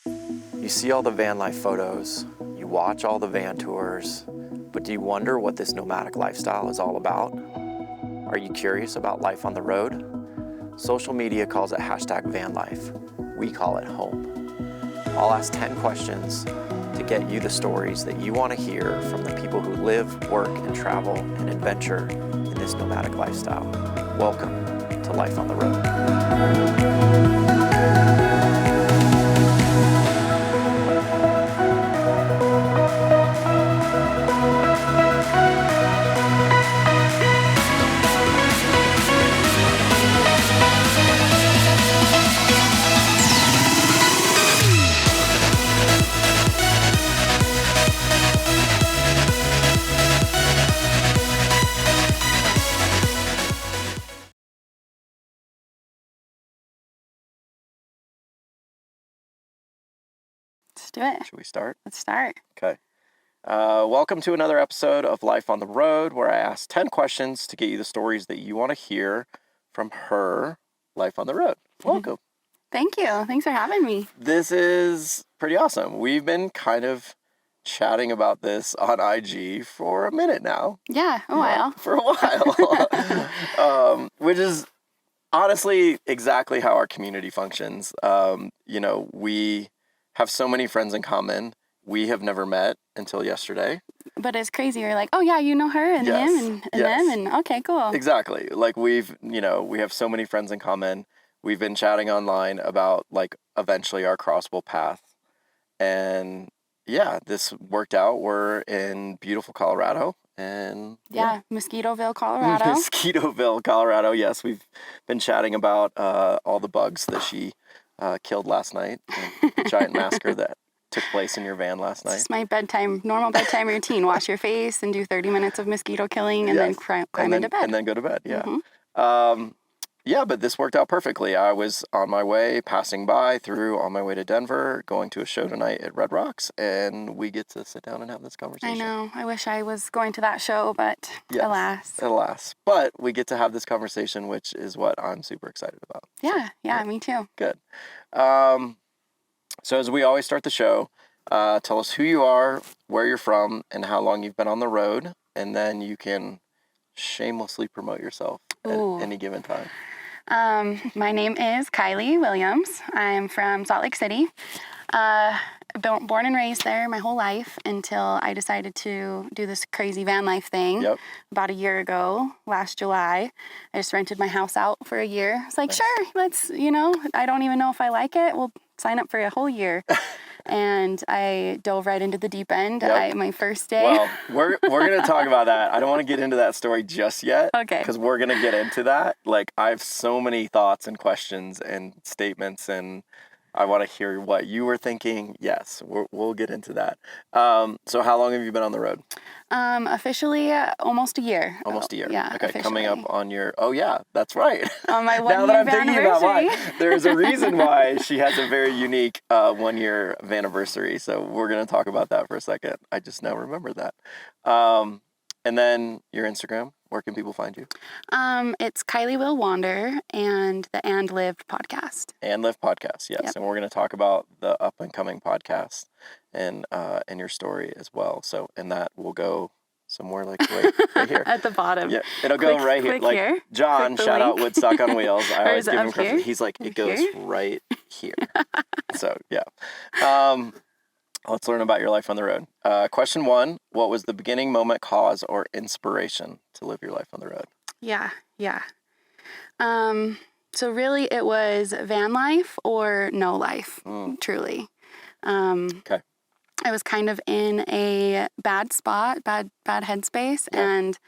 You see all the van life photos, you watch all the van tours, but do you wonder what this nomadic lifestyle is all about? Are you curious about life on the road? Social media calls it #vanlife. We call it home. I'll ask 10 questions to get you the stories that you want to hear from the people who live, work, and travel and adventure in this nomadic lifestyle. Welcome to Life on the Road. Let's do it. Should we start? Let's start. Okay. Welcome to another episode of Life on the Road, where I ask 10 questions to get you the stories that you want to hear from her life on the road. Welcome. Thank you. Thanks for having me. This is pretty awesome. We've been kind of chatting about this on IG for a minute now. Yeah, a while. For a while. Which is honestly exactly how our community functions. We have so many friends in common. We have never met until yesterday. But it's crazy. You're like, oh yeah, you know her and Yes. him and them and okay, cool. Exactly. Like we have so many friends in common. We've been chatting online about like eventually our crossable path. And yeah, this worked out. We're in beautiful Colorado and Mosquitoville, Colorado. Mosquitoville, Colorado. Yes, we've been chatting about all the bugs that she killed last night. The giant massacre that took place in your van last night. It's my normal bedtime routine. Wash your face and do 30 minutes of mosquito killing and then climb into bed. And then go to bed, yeah. Mm-hmm. But this worked out perfectly. I was on my way, passing by on my way to Denver, going to a show tonight at Red Rocks, and we get to sit down and have this conversation. I know. I wish I was going to that show, but yes, alas. But we get to have this conversation, which is what I'm super excited about. Yeah, me too. Good. So as we always start the show, tell us who you are, where you're from, and how long you've been on the road, and then you can shamelessly promote yourself at any given time. My name is Kylie Williams. I'm from Salt Lake City. Born and raised there my whole life until I decided to do this crazy van life thing about a year ago, last July. I just rented my house out for a year. It's like, sure, let's, I don't even know if I like it. We'll sign up for a whole year. And I dove right into the deep end. My first day. Well, we're going to talk about that. I don't want to get into that story just yet. Okay. Because we're going to get into that. Like, I have so many thoughts and questions and statements, and I want to hear what you were thinking. Yes, we'll get into that. So how long have you been on the road? Officially, almost a year. Almost a year. Yeah. Okay, officially. Coming up on your. Oh yeah, that's right. On my 1 year Now that I'm thinking about anniversary. why, there's a reason why she has a very unique 1 year anniversary. So we're gonna talk about that for a second. I just now remember that. And then your Instagram. Where can people find you? It's Kylie Will Wander and the And.Lived.Podcast. And.Lived.Podcast, yes. Yep. And we're going to talk about the up and coming podcast and your story as well. So, and that will go somewhere like right here. At the bottom. Yeah, it'll go right here. Like here. John, shout out Woodstock on Wheels. I always give him credit. Here? He's like, it goes Here? right here. So, yeah. Let's learn about your life on the road. Question 1, what was the beginning moment, cause, or inspiration to live your life on the road? Yeah. So really it was van life or no life, truly. Okay. I was kind of in a bad spot, bad headspace, and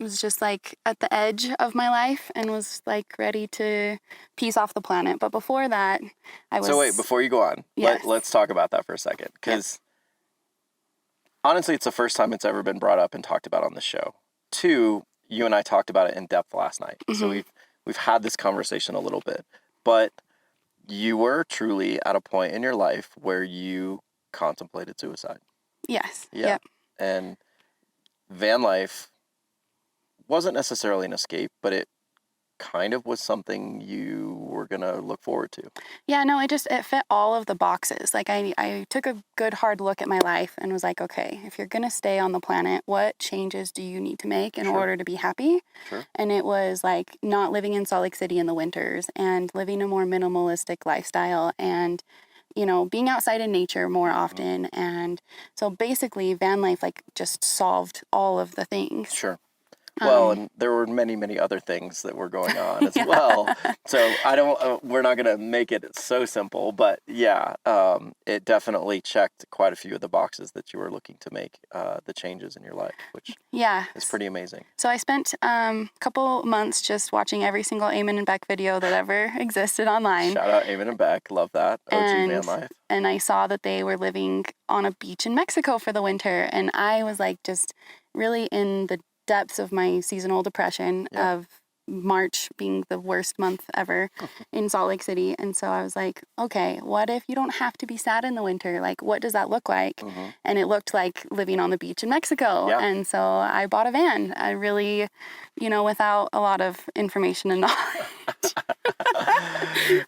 was just like at the edge of my life and was like ready to peace off the planet. But before that, I was... So wait, before you go on, let's talk about that for a second. Because honestly, it's the first time it's ever been brought up and talked about on the show. 2, you and I talked about it in depth last night. Mm-hmm. So we've had this conversation a little bit. But you were truly at a point in your life where you contemplated suicide. Yes. Yeah. Yep. And van life wasn't necessarily an escape, but it kind of was something you were were going to look forward to. Yeah, no, it fit all of the boxes. Like I took a good hard look at my life and was like, okay, if you're going to stay on the planet, what changes do you need to make in order to be happy? Sure. And it was like not living in Salt Lake City in the winters and living a more minimalistic lifestyle and, you know, being outside in nature more often. And so basically van life like just solved all of the things. Sure. Well, and there were many, many other things that were going on as well. So we're not going to make it so simple, but yeah, it definitely checked quite a few of the boxes that you were looking to make the changes in your life, which is pretty amazing. So I spent a couple months just watching every single Eamon and Beck video that ever existed online. Shout out Eamon and Beck. Love that. OG van life. And I saw that they were living on a beach in Mexico for the winter. And I was like just really in the depths of my seasonal depression of March being the worst month ever in Salt Lake City. And so I was like, okay, what if you don't have to be sad in the winter? Like, what does that look like? And it looked like living on the beach in Mexico. And so I bought a van. I really, you know, without a lot of information and knowledge,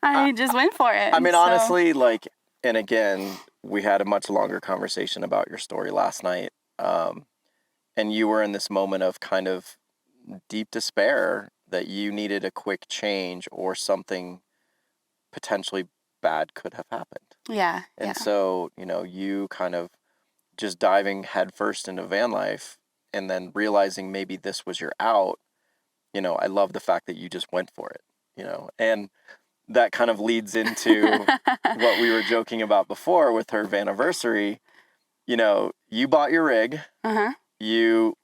I just went for it. I mean, honestly, like, and again, we had a much longer conversation about your story last night. And you were in this moment of kind of deep despair that you needed a quick change or something potentially bad could have happened. Yeah. And so, you know, you kind of just diving headfirst into van life and then realizing maybe this was your out. You know, I love the fact that you just went for it, you know, and that kind of leads into what we were joking about before with her Vaniversary. You know, you bought your rig. You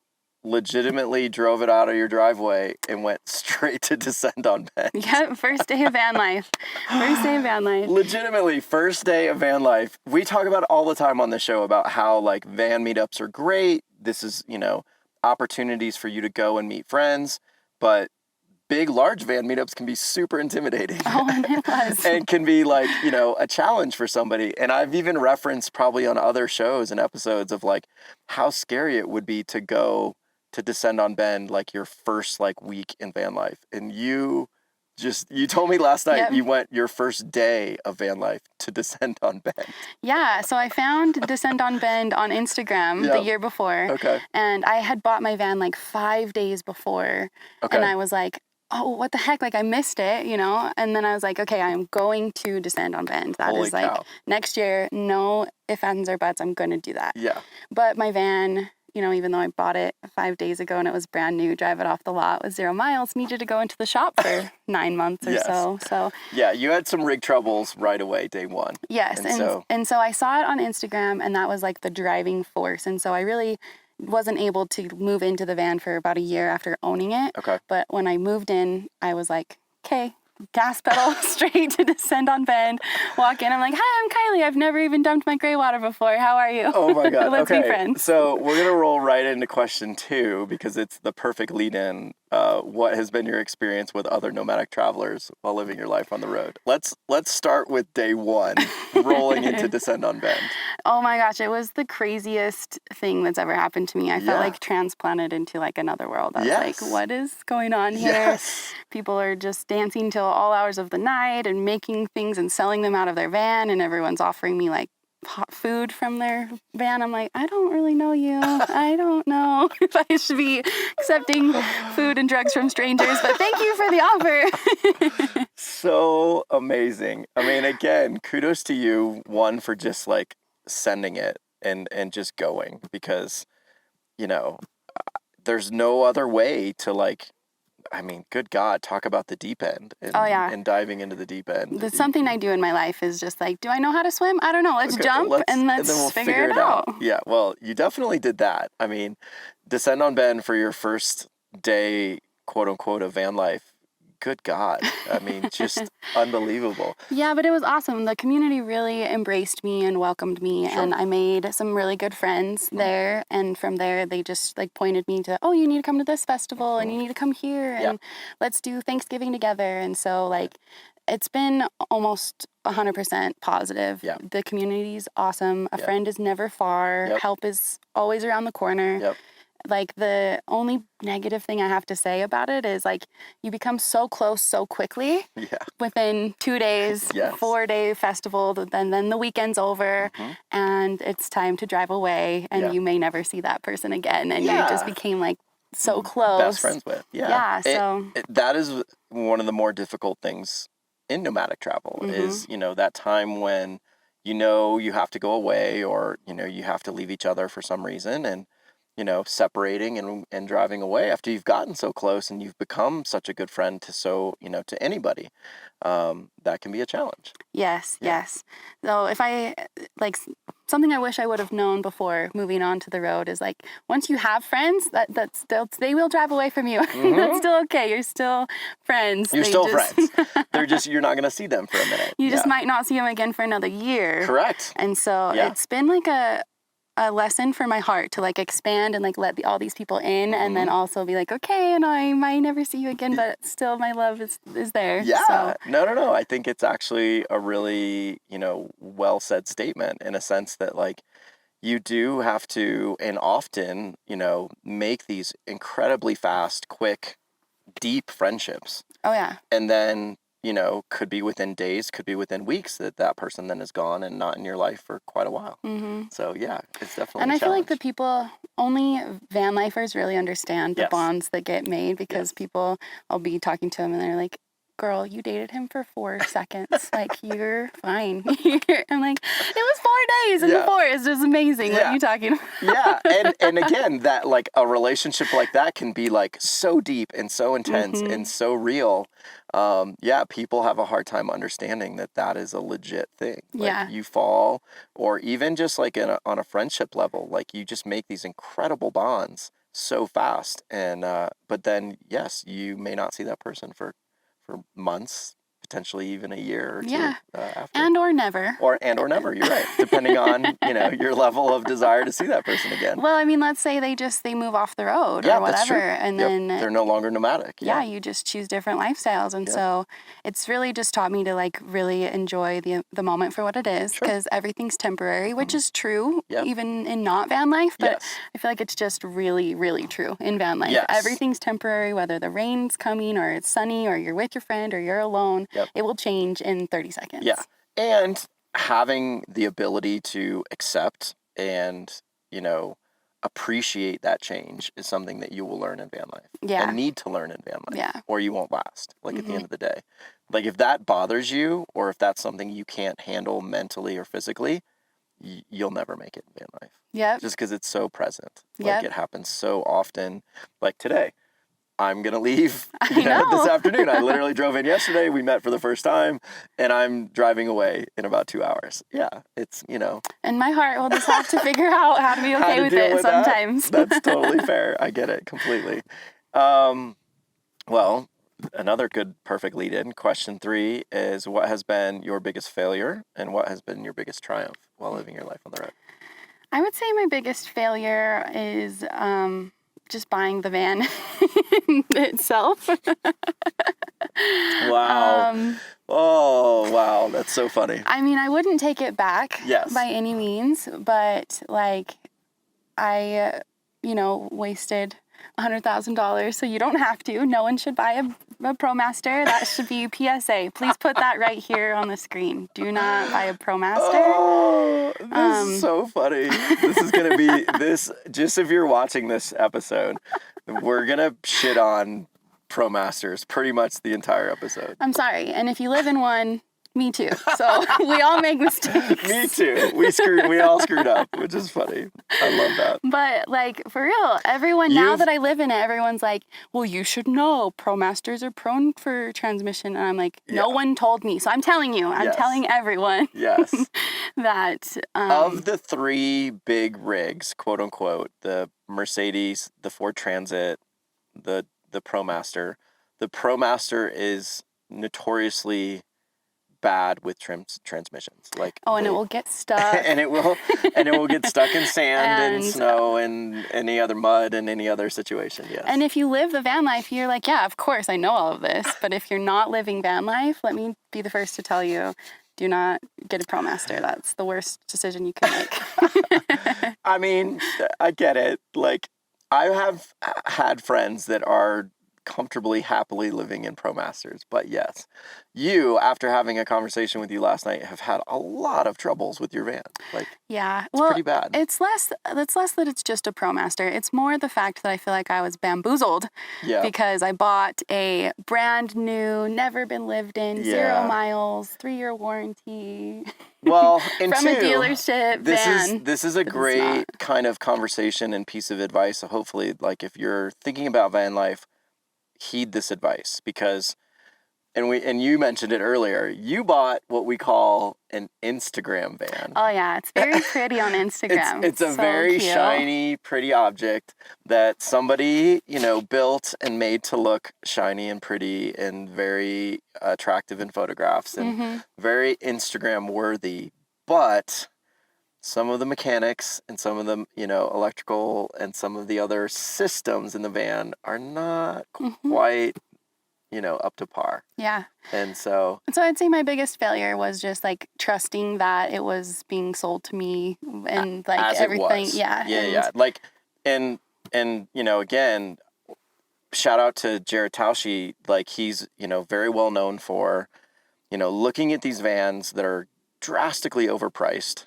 legitimately drove it out of your driveway and went straight to Descend on Bend. Yep, first day of van life. Legitimately, first day of van life. We talk about it all the time on the show about how, like, van meetups are great. This is, you know, opportunities for you to go and meet friends. But big, large van meetups can be super intimidating. Oh, and it was. And can be like, you know, a challenge for somebody. And I've even referenced probably on other shows and episodes of like how scary it would be to go to Descend on Bend like your first like week in van life. And you told me last night you went your first day of van life to Descend on Bend. Yeah, so I found Descend on Bend on Instagram the year before. Okay. And I had bought my van like 5 days before. Okay. And I was like, oh, what the heck? Like, I missed it, you know? And then I was like, okay, I'm going to Descend on Bend. That Holy is like cow. Next year, no ifs, ands, or buts, I'm going to do that. Yeah. But my van, you know, even though I bought it 5 days ago and it was brand new, drive it off the lot with 0 miles, needed to go into the shop for 9 months or so. So yeah, you had some rig troubles right away, day one. Yes. And so I saw it on Instagram and that was like the driving force. And so I really wasn't able to move into the van for about a year after owning it. Okay. But when I moved in, I was like, okay, gas pedal straight to Descend on Bend. Walk in, I'm like, hi, I'm Kylie. I've never even dumped my gray water before. How are you? Oh my God. Let's be friends. So we're going to roll right into question 2 because it's the perfect lead in. What has been your experience with other nomadic travelers while living your life on the road? Let's start with day 1, rolling into Descend on Bend. Oh my gosh, it was the craziest thing that's ever happened to me. I felt like transplanted into like another world. I was like, what is going on here? Yes. People are just dancing till all hours of the night and making things and selling them out of their van, and everyone's offering me like hot food from their van. I'm like, I don't really know you. I don't know if I should be accepting food and drugs from strangers, but thank you for the offer. So amazing. I mean, again, kudos to you, one, for just like sending it and just going, because, you know, there's no other way to like, I mean, good God, talk about the deep end and, and diving into the deep end. That's something I do in my life is just like, do I know how to swim? I don't know. Let's jump and then we'll figure it out. Yeah, well, you definitely did that. I mean, Descend on Bend for your first day, quote unquote, of van life. Good God. I mean, just unbelievable. Yeah, but it was awesome. The community really embraced me and welcomed me, and I made some really good friends there. And from there, they just like pointed me to, oh, you need to come to this festival and you need to come here and let's do Thanksgiving together. And so like, it's been almost 100% positive. Yeah. The community's awesome. A friend is never far. Help is always around the corner. Like, the only negative thing I have to say about it is, like, you become so close so quickly. Yeah. Within 2 days, Yes. 4-day festival, then the weekend's over, and it's time to drive away, and you may never see that person again, and you just became, like, so close. Best friends with. Yeah. So that is one of the more difficult things in nomadic travel is, that time when you have to go away, or you have to leave each other for some reason, and separating and driving away after you've gotten so close and you've become such a good friend to anybody. That can be a challenge. Yes. So if I, like, something I wish I would have known before moving on to the road is, like, once you have friends, they will drive away from you. That's still okay. You're still friends. You're still friends. You're not going to see them for a minute. You just might not see them again for another year. Correct. And so it's been like a lesson for my heart to, like, expand and, like, let all these people in, and then also be like, okay, and I might never see you again, but still my love is there. Yeah. So. No. I think it's actually a really, well said statement, in a sense that, like, you do have to, and often, make these incredibly fast, quick, deep friendships. Oh, yeah. And then, could be within days, could be within weeks that person then is gone and not in your life for quite a while. So, yeah, it's definitely And a I feel like challenge. the people, only van lifers really understand the bonds that get made, because people, I'll be talking to them and they're like, girl, you dated him for 4 seconds. Like, you're fine. I'm like, it was 4 days in the forest. It was amazing. What are you talking about? And again, that, like, a relationship like that can be, like, so deep and so intense and so real. People have a hard time understanding that is a legit thing. Like, you fall, or even just, like, on a friendship level, like, you just make these incredible bonds so fast. And but then, yes, you may not see that person for months, potentially even a year or two after. And or never. Or never, you're right. Depending on, your level of desire to see that person again. Well, I mean, let's say they move off the road or whatever. That's true. And then they're no longer nomadic. Yeah, you just choose different lifestyles. And so it's really just taught me to, like, really enjoy the moment for what it is, because everything's temporary, which is true, even in not van life. But I feel like it's just really, really true in van life. Yes. Everything's temporary, whether the rain's coming or it's sunny or you're with your friend or you're alone. It will change in 30 seconds. Yeah. And having the ability to accept and, appreciate that change is something that you will learn in van life. Yeah. And need to learn in van life. Yeah. Or you won't last, like, at the end of the day. Like, if that bothers you, or if that's something you can't handle mentally or physically, you'll never make it in van life. Yeah. Just because it's so present. Like, it happens so often. Like today, I'm going to leave this afternoon. I literally drove in yesterday. We met for the first time, and I'm driving away in about 2 hours. Yeah, it's, And my heart will just have to figure out how to be okay with it sometimes. That's totally fair. I get it completely. Well, another good, perfect lead-in. Question 3 is, what has been your biggest failure, and what has been your biggest triumph while living your life on the road? I would say my biggest failure is just buying the van itself. Wow. Wow. That's so funny. I mean, I wouldn't take it back by any means, but, like, I, wasted $100,000, so you don't have to. No one should buy a Promaster. That should be PSA. Please put that right here on the screen. Do not buy a Promaster. Oh, this is so funny. This is going to be, just if you're watching this episode, we're going to shit on Promasters pretty much the entire episode. I'm sorry. And if you live in one, me too. So we all make mistakes. Me too. We all screwed up, which is funny. I love that. But, like, for real, now that I live in it, everyone's like, well, you should know Promasters are prone for transmission. And I'm like, no one told me. So I'm telling you. I'm telling everyone. Yes. That of the 3 big rigs, quote unquote, the Mercedes, the Ford Transit, the Promaster, the Promaster is notoriously bad with transmissions. Like, and it will get stuck. and it will get stuck in sand and snow and any other mud and any other situation. Yes. And if you live the van life, you're like, yeah, of course I know all of this. But if you're not living van life, let me be the first to tell you, do not get a Promaster. That's the worst decision you can make. I mean, I get it. Like, I have had friends that are comfortably, happily living in Promasters. But yes, you, after having a conversation with you last night, have had a lot of troubles with your van. Like, Yeah. it's pretty bad. It's less that it's just a ProMaster. It's more the fact that I feel like I was bamboozled because I bought a brand new, never been lived in, 0 miles, 3-year warranty. Well, and from a dealership van. This is a great kind of conversation and piece of advice. So hopefully, like, if you're thinking about van life, heed this advice, because and you mentioned it earlier, you bought what we call an Instagram van. Oh yeah, it's very pretty on Instagram. It's a very cute, shiny, pretty object that somebody, built and made to look shiny and pretty and very attractive in photographs and very Instagram worthy. But some of the mechanics and some of the, electrical and some of the other systems in the van are not quite, up to par. Yeah. And so I'd say my biggest failure was just like trusting that it was being sold to me and like as everything. It was. Yeah. Yeah. Like, and, again, shout out to Jared Tausche. Like, he's, very well known for, looking at these vans that are drastically overpriced,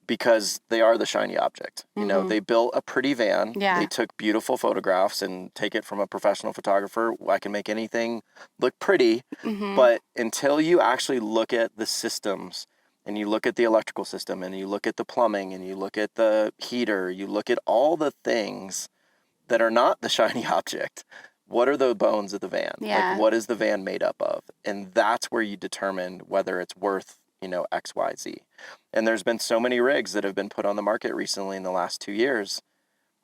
because they are the shiny object. They built a pretty van. Yeah. They took beautiful photographs, and take it from a professional photographer. I can make anything look pretty, but until you actually look at the systems, and you look at the electrical system, and you look at the plumbing, and you look at the heater, you look at all the things that are not the shiny object. What are the bones of the van? Yeah. Like, what is the van made up of? And that's where you determine whether it's worth, X, Y, Z. And there's been so many rigs that have been put on the market recently in the last 2 years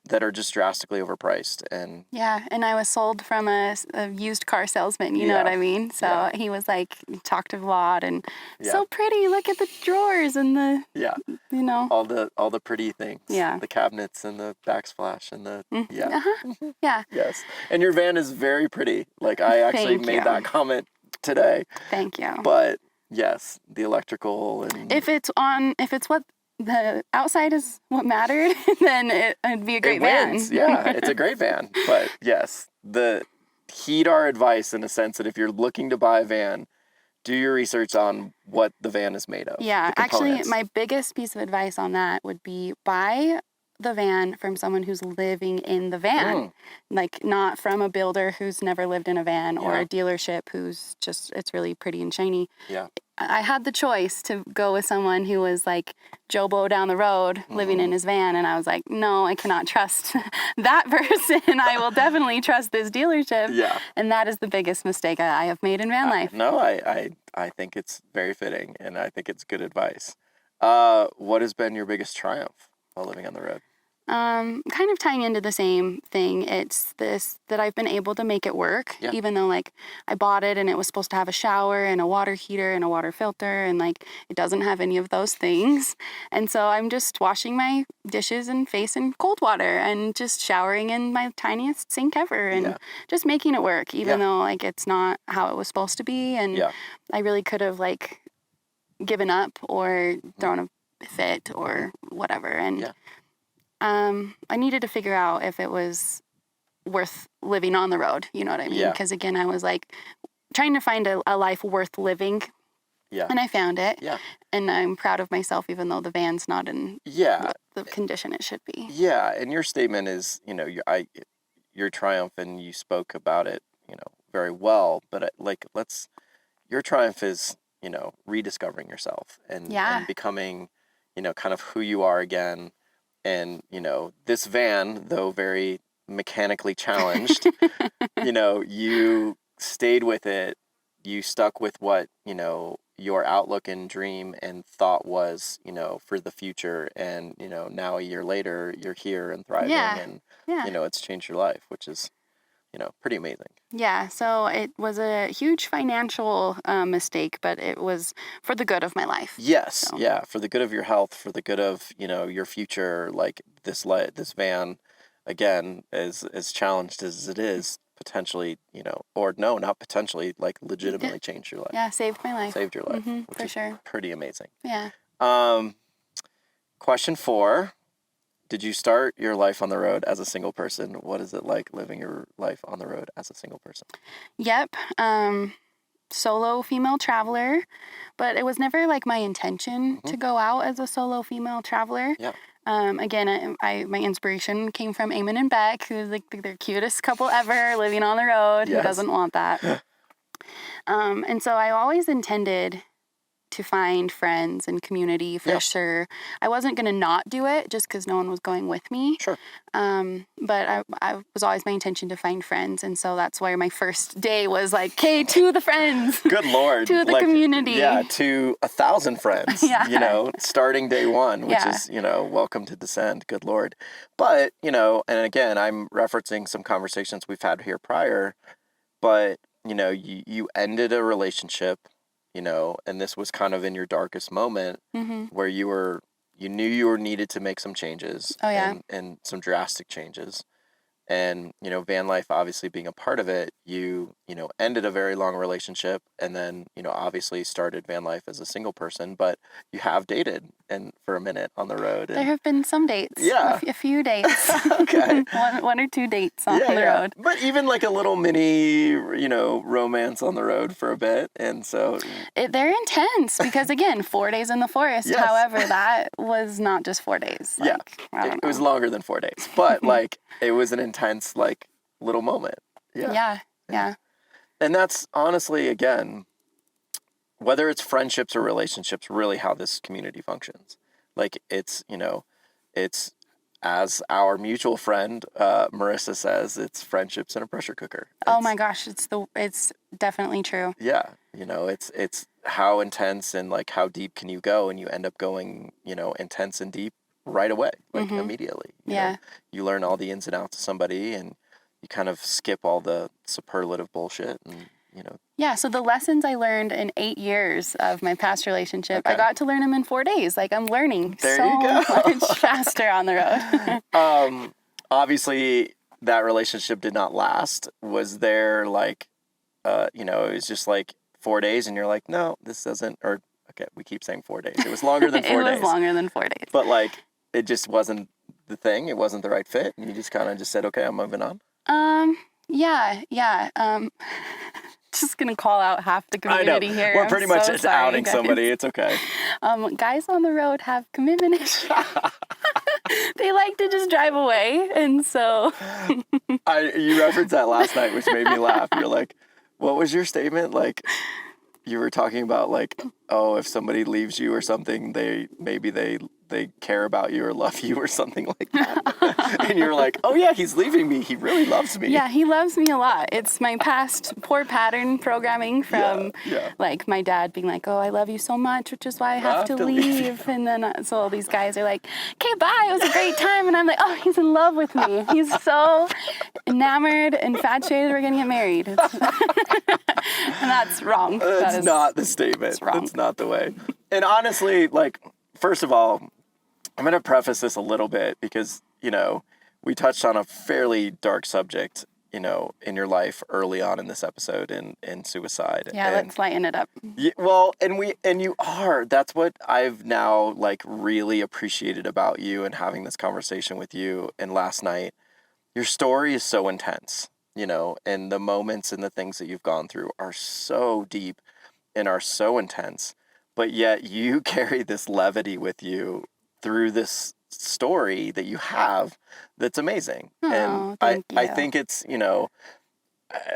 that are just drastically overpriced. And and I was sold from a used car salesman, you know what I mean? So he was like, talked a lot and so pretty, look at the drawers and the, all the pretty things. Yeah. The cabinets and the backsplash and the, Yeah. Yes. And your van is very pretty. Like, I actually made that comment today. Thank you. But yes, the electrical and if it's what the outside is what mattered, then it'd be a great van. Yeah, it's a great van. But yes, heed our advice in the sense that if you're looking to buy a van, do your research on what the van is made of. Yeah, actually, my biggest piece of advice on that would be buy the van from someone who's living in the van, like not from a builder who's never lived in a van or a dealership who's just, it's really pretty and shiny. Yeah. I had the choice to go with someone who was like Joe Blow down the road living in his van, and I was like, no, I cannot trust that person. I will definitely trust this dealership. Yeah. And that is the biggest mistake I have made in van life. No, I think it's very fitting, and I think it's good advice. What has been your biggest triumph while living on the road? Kind of tying into the same thing. It's this, that I've been able to make it work, even though like I bought it and it was supposed to have a shower and a water heater and a water filter, and like it doesn't have any of those things. And so I'm just washing my dishes and face in cold water and just showering in my tiniest sink ever and just making it work, even though like it's not how it was supposed to be. And I really could have like given up or thrown a fit or whatever. And I needed to figure out if it was worth living on the road. You know what I mean? Because again, I was like trying to find a life worth living. Yeah. And I found it. Yeah. And I'm proud of myself, even though the van's not in the condition it should be. Yeah. And your statement is, your triumph, and you spoke about it, very well. But your triumph is, rediscovering yourself and becoming, kind of who you are again. And, this van, though very mechanically challenged, you stayed with it. You stuck with what, your outlook and dream and thought was, for the future. And, now a year later, you're here and thriving. And, it's changed your life, which is, pretty amazing. Yeah. So it was a huge financial mistake, but it was for the good of my life. Yes. So. Yeah. For the good of your health, for the good of, your future, like this van, again, as challenged as it is, potentially, or no, not potentially, like legitimately changed your life. Yeah. Saved my life. Saved your life. Which for is sure. Pretty amazing. Yeah. Question 4. did you start your life on the road as a single person? What is it like living your life on the road as a single person? Yep. Solo female traveler, but it was never like my intention to go out as a solo female traveler. Yeah. Again, my inspiration came from Eamon and Beck, who's like the cutest couple ever, living on the road. Yes. Who doesn't want that? And so I always intended to find friends and community for sure. I wasn't going to not do it just because no one was going with me. Sure. But I was always my intention to find friends. And so that's why my first day was like, okay, to the friends. Good Lord. To the community. Yeah, to 1,000 friends, starting day one, which is, welcome to Descend. Good Lord. But, and again, I'm referencing some conversations we've had here prior, but, you ended a relationship, and this was kind of in your darkest moment where you knew you were needed to make some changes and some drastic changes. And, van life obviously being a part of it, you ended a very long relationship and then, obviously started van life as a single person, but you have dated and for a minute on the road. And, there have been some dates. Yeah. A few dates. Okay. one or two dates on the road. But even like a little mini, romance on the road for a bit. And so. They're intense because, again, 4 days in the forest. Yes. However, that was not just 4 days. It was longer than 4 days. But it was an intense, little moment. Yeah. And that's honestly, again, whether it's friendships or relationships, really how this community functions. It's, it's, as our mutual friend, Marissa says, it's friendships in a pressure cooker. Oh my gosh, it's definitely true. Yeah. It's how intense and how deep can you go, and you end up going, intense and deep right away, immediately. You learn all the ins and outs of somebody, and you kind of skip all the superlative bullshit, and Yeah, so the lessons I learned in 8 years of my past relationship, I got to learn them in 4 days. I'm learning much faster on the road. Obviously, that relationship did not last. Was there it was just 4 days, and you're like, no, this doesn't, or okay, we keep saying 4 days. It was longer than 4 days. It was longer than 4 days. But it just wasn't the thing. It wasn't the right fit, and you just kind of just said, okay, I'm moving on. Yeah. Just gonna call out half the community here. We're pretty much sorry, outing guys. somebody. It's okay. Guys on the road have commitment issues. They like to just drive away, and so. You referenced that last night, which made me laugh. You're like, what was your statement? You were talking about if somebody leaves you or something, they care about you or love you or something like that. And you're like, oh yeah, he's leaving me. He really loves me. Yeah, he loves me a lot. It's my past poor pattern programming from my dad being like, oh, I love you so much, which is why I have to leave. And then so all these guys are like, okay, bye. It was a great time. And I'm like, oh, he's in love with me. He's so enamored, infatuated. We're going to get married. And that's wrong. That's not the statement. It's wrong. That's not the way. And honestly, first of all, I'm going to preface this a little bit because, we touched on a fairly dark subject, in your life early on in this episode in suicide. Yeah, let's lighten it up. Yeah, well, and you are. That's what I've now really appreciated about you and having this conversation with you. And last night, your story is so intense, and the moments and the things that you've gone through are so deep and are so intense. But yet you carry this levity with you through this story that you have that's amazing. Oh, and I think it's,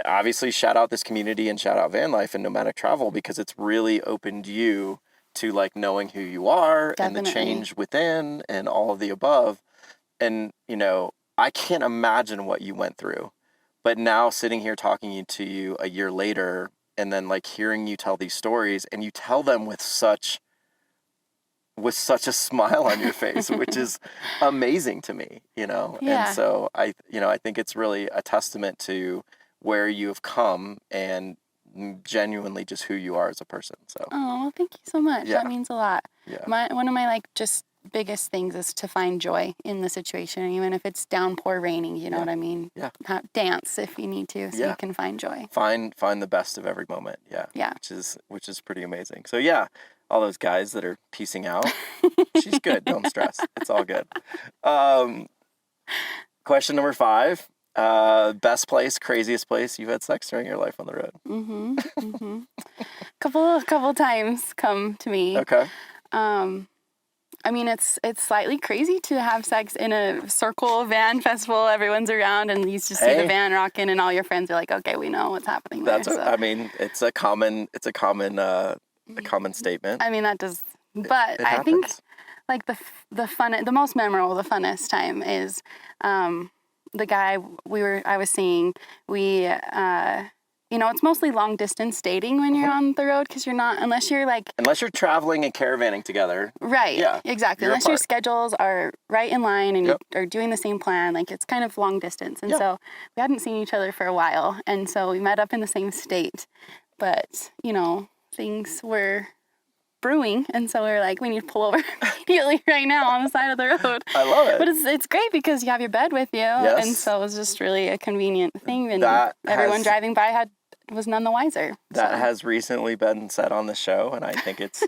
obviously shout out this community and shout out van life and nomadic travel because it's really opened you to knowing who you are. Definitely. And the change within and all of the above. And, I can't imagine what you went through. But now sitting here talking to you a year later and then hearing you tell these stories and you tell them with such a smile on your face, which is amazing to me, Yeah. And so I think it's really a testament to where you have come and genuinely just who you are as a person. So. Oh, well, thank you so much. Yeah. That means a lot. Yeah. One of my just biggest things is to find joy in the situation, even if it's downpour raining, you know what I mean? Yeah. Dance if you need to, so you can find joy. Find the best of every moment. Yeah. Yeah. Which is pretty amazing. So yeah, all those guys that are piecing out. She's good. Don't stress. It's all good. Question number 5. Best place, craziest place you've had sex during your life on the road? Couple times come to me. Okay. I mean, it's slightly crazy to have sex in a circle van festival. Everyone's around, and you just see the van rocking, and all your friends are like, "Okay, we know what's happening." I mean, it's a common statement. I mean, that does, but I think like the most memorable, the funnest time is the guy I was seeing. It's mostly long distance dating when you're on the road, because unless you're traveling and caravanning together. Right. Yeah. Exactly. Unless your schedules are right in line and you are doing the same plan, like it's kind of long distance. And so we hadn't seen each other for a while. And so we met up in the same state, but things were brewing. And so we were like, we need to pull over immediately right now on the side of the road. I love it. But it's great because you have your bed with you. Yes. And so it was just really a convenient thing. And everyone driving by was none the wiser. That has recently been said on the show, and I think it's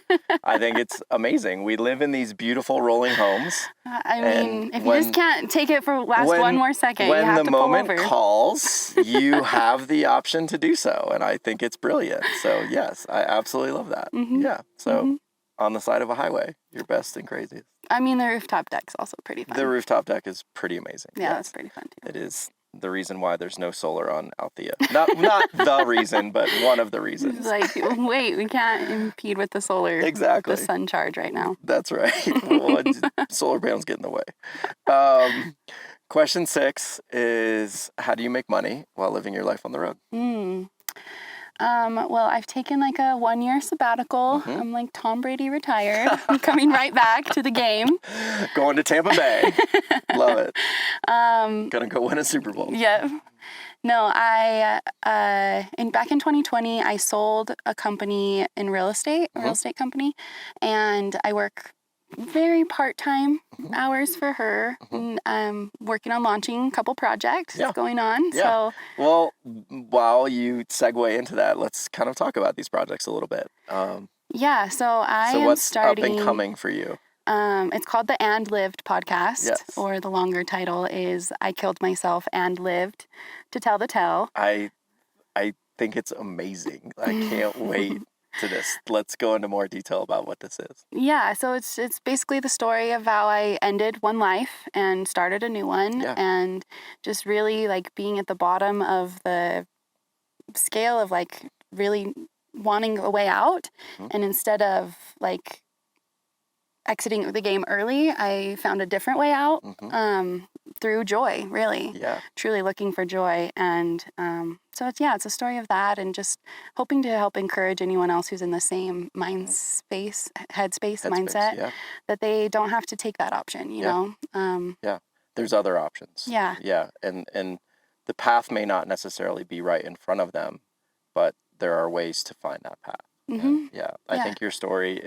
amazing. We live in these beautiful rolling homes. I mean, if you just can't take it for one more second, you have to pull over. When the moment calls, you have the option to do so, and I think it's brilliant. So yes, I absolutely love that. Mm-hmm. Yeah. So on the side of a highway, your best and craziest. I mean, the rooftop deck's also pretty fun. The rooftop deck is pretty amazing. Yeah, that's pretty fun too. It is. The reason why there's no solar on Althea. Not the reason, but one of the reasons. Like, wait, we can't impede with the solar. Exactly. The sun charge right now. That's right. Solar panels get in the way. Question 6 is, how do you make money while living your life on the road? Well, I've taken like a 1-year sabbatical. Mm-hmm. I'm like Tom Brady retired. I'm coming right back to the game. Going to Tampa Bay. Love it. Gonna go win a Super Bowl. Yep. No, back in 2020, I sold a company in real estate, a real estate company, and I work very part-time hours for her. And I'm working on launching a couple projects going on. Yeah. So, well, while you segue into that, let's kind of talk about these projects a little bit. So what's starting up and coming for you? It's called the And.Lived.Podcast, or the longer title is I Killed Myself and Lived to Tell the Tale. I think it's amazing. I can't wait to this. Let's go into more detail about what this is. Yeah, so it's basically the story of how I ended one life and started a new one, and just really like being at the bottom of the scale of like really wanting a way out, and instead of like exiting the game early, I found a different way out through joy, really. Yeah. Truly looking for joy. And so it's a story of that, and just hoping to help encourage anyone else who's in the same headspace, mindset, that they don't have to take that option, you know? There's other options. Yeah. Yeah. And the path may not necessarily be right in front of them, but there are ways to find that path. Mm-hmm. I think your story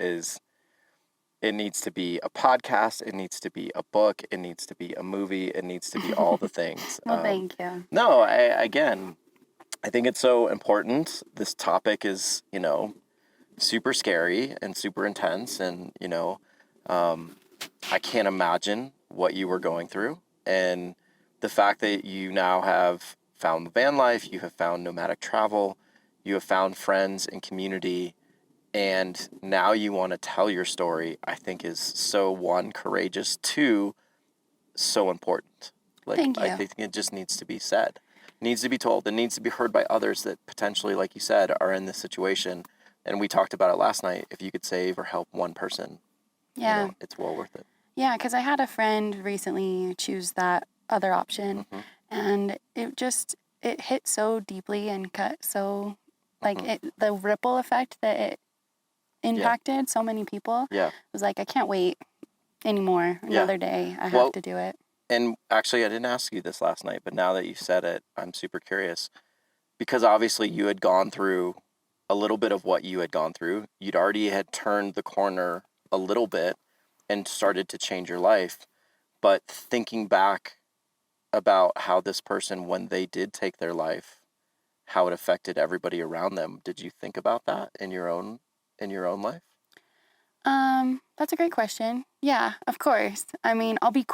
it needs to be a podcast, it needs to be a book, it needs to be a movie, it needs to be all the things. Well, thank you. No, I think it's so important. This topic is, super scary and super intense, and, I can't imagine what you were going through. And the fact that you now have found the van life, you have found nomadic travel, you have found friends and community, and now you want to tell your story, I think is so, 1, courageous, 2, so important. Like, thank you. I think it just needs to be said. It needs to be told. It needs to be heard by others that potentially, like you said, are in this situation. And we talked about it last night. If you could save or help one person, it's well worth it. Yeah, because I had a friend recently choose that other option. And it hit so deeply and cut so, the ripple effect that it impacted so many people. Yeah. It was like, I can't wait anymore. Another day. I have to do it. And actually, I didn't ask you this last night, but now that you said it, I'm super curious. Because obviously you had gone through a little bit of what you had gone through. You'd already had turned the corner a little bit and started to change your life. But thinking back about how this person, when they did take their life, how it affected everybody around them, did you think about that in your own life? That's a great question. Yeah, of course. I mean, I'll be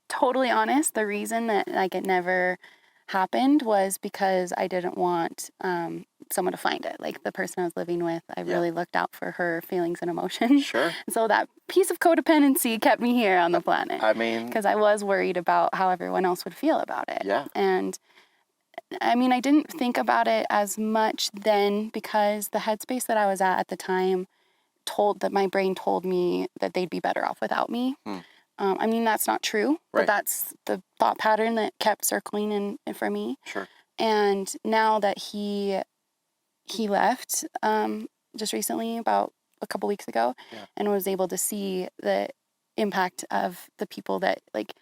totally honest. The reason that like it never happened was because I didn't want someone to find it. Like the person I was living with, I really looked out for her feelings and emotions. Sure. So that piece of codependency kept me here on the planet. I mean, because I was worried about how everyone else would feel about it. Yeah. And I mean, I didn't think about it as much then because the headspace that I was at the time my brain told me that they'd be better off without me. I mean, that's not true, but that's the thought pattern that kept circling in for me. Sure. And now that he left just recently, about a couple weeks ago, and was able to see the impact of the people that like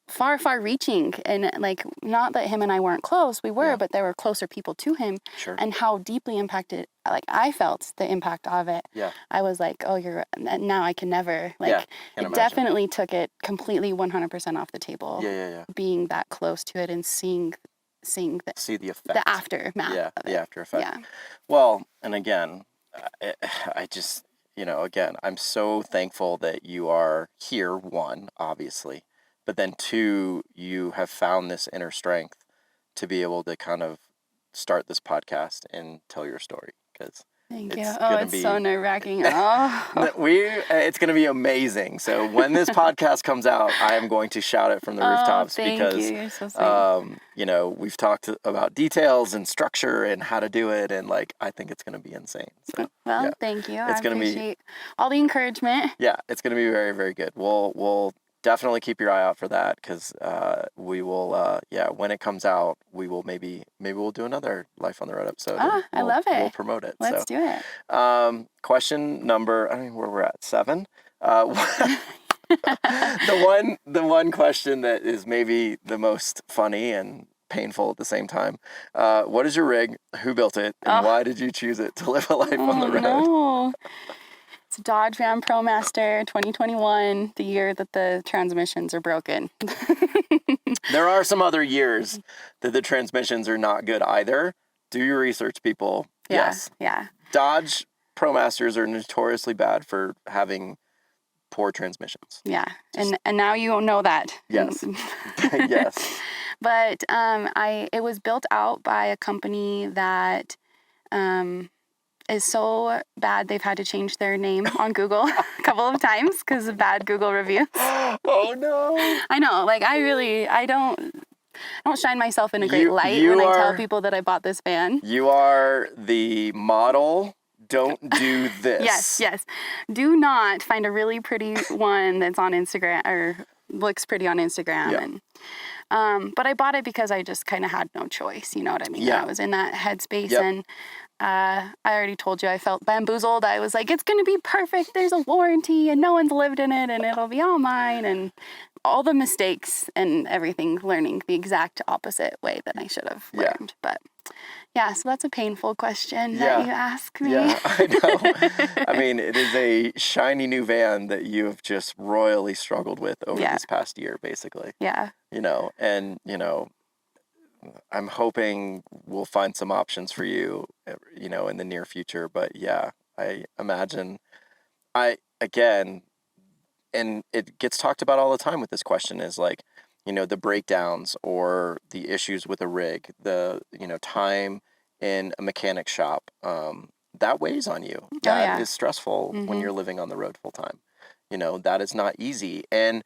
far reaching, and like not that him and I weren't close, we were, but there were closer people to him. Sure. And how deeply impacted, like I felt the impact of it. Yeah. I was like, oh, now I can never, like, it definitely took it completely 100% off the table. Yeah. Being that close to it and seeing see the effect, the aftermath. Yeah, of it. the after effect. Yeah. Well, and again, I just, again, I'm so thankful that you are here, one, obviously, but then two, you have found this inner strength to be able to kind of start this podcast and tell your story, because Thank you. It's so nerve-wracking. Oh. It's going to be amazing. So when this podcast comes out, I am going to shout it from the rooftops because, you. You're so sweet. We've talked about details and structure and how to do it, and like I think it's going to be insane. So, thank you. I appreciate all the encouragement. Yeah, it's going to be very, very good. We'll definitely keep your eye out for that, because we will, when it comes out, we will maybe we'll do another Life on the Road episode. I love it. We'll promote it. Let's do it. Question number, I don't know where we're at, 7. The one question that is maybe the most funny and painful at the same time. What is your rig? Who built it? And why did you choose it to live a life on the road? No. It's a Dodge Ram Promaster 2021, the year that the transmissions are broken. There are some other years that the transmissions are not good either. Do your research, people. Yeah, yes. Yeah. Dodge Promasters are notoriously bad for having poor transmissions. Yeah. And now you know that. Yes. Yes. But it was built out by a company that is so bad they've had to change their name on Google a couple of times because of bad Google reviews. Oh no. I know, like I don't shine myself in a great light when I tell people that I bought this van. You are the model. Don't do this. Yes. Do not find a really pretty one that's on Instagram or looks pretty on Instagram. Yeah. And but I bought it because I just kind of had no choice. You know what I mean? Yeah. I was in that headspace and I already told you I felt bamboozled. I was like, it's going to be perfect. There's a warranty and no one's lived in it and it'll be all mine. And all the mistakes and everything, learning the exact opposite way that I should have learned. But yeah, so that's a painful question that you ask me. Yeah, I know. I mean, it is a shiny new van that you have just royally struggled with over this past year, basically. Yeah. And, I'm hoping we'll find some options for you, in the near future. But yeah, I imagine and it gets talked about all the time with this question is like, the breakdowns or the issues with a rig, the, time in a mechanic shop, that weighs on you. That is stressful when you're living on the road full time. That is not easy. And